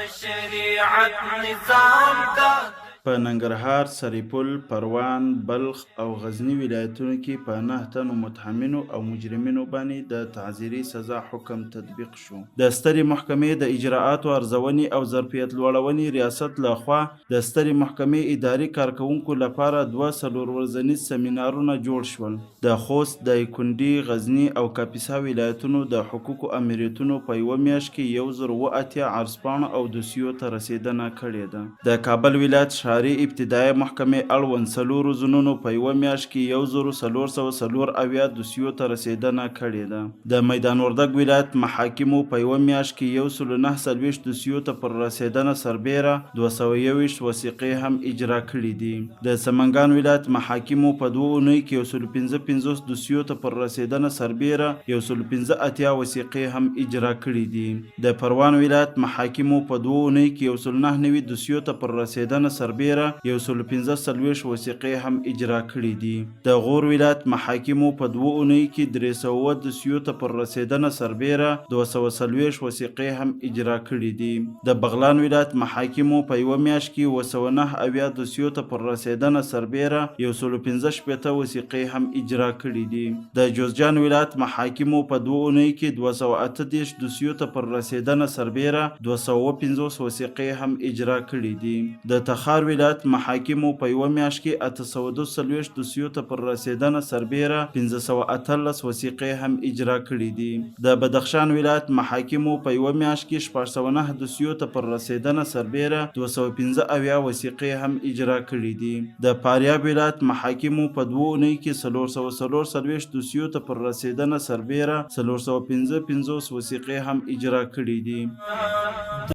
شریعت نظام دا په ننګرهار، سرپل، پروان، بلخ او غزني ولایتونو کې په 9 تنو متهمینو او مجرمینو باندې د تعزیري سزا حکم تطبیق شو. د سترې محکمې د اجراءاتو ارزونې او ظرفیت لوړونې ریاست لخوا د سترې محکمې اداري کارکوونکو لپاره 2 څلور ورځنیز سمینارونه جوړ شول. د خوست، د کونډي، غزني او کاپیسا ولایتونو د حقوقو امریتونو په یوه میاشت کې 1080 عرضپاڼو او دوسیو ته رسیدنه کړې ده. د کابل ولایت ابتدایي محکمې اړوند 4 زونونو په یوه میاشت کې 1404 دوسیو ته رسیدنه کړې ده. د میدان وردګ ولایت محاکمو په یوه میاشت کې 149 دوسیو ته پر رسیدنه سربیره 221 وثیقې هم اجرا کړي دي. د سمنګان ولایت محاکمو په 2 اونیو کې 155 دوسیو ته پر رسیدنه سربیره 115 وثیقې هم اجرا کړي دي. د پروان ولایت محاکمو په 2 اونیو کې 199 دوسیو ته پر رسیدنه سربیره 115 وثیقې هم اجرا کړي دي. د غور ولایت محاکمو په 2 اونیو کې 300 دوسیو ته پر رسیدنه سربیره 240 وثیقې هم اجرا کړي دي. د بغلان ولایت محاکمو په یوه میاشت کې 209 دوسیو ته پر رسیدنه سربیره 115 وثیقې هم اجرا کړي دي. د جوزجان ولایت محاکمو په 2 اونیو کې 238 دوسیو ته پر رسیدنه سربیره 250 وثیقې هم اجرا کړي دي. د تخار ولایت محاکمو په یوه میاشت کې 842 دوسیو ته پر رسیدنه سربیره 518 وثیقې هم اجرا کړي دي. د بدخشان ولایت محاکمو په یوه میاشت کې 409 دوسیو ته پر رسیدنه سربیره 215 وثیقې هم اجرا کړي دي. د فاریاب ولایت محاکمو په 2 اونیو کې 444 دوسیو ته پر رسیدنه سربیره 455 وثیقې هم اجرا کړي دي.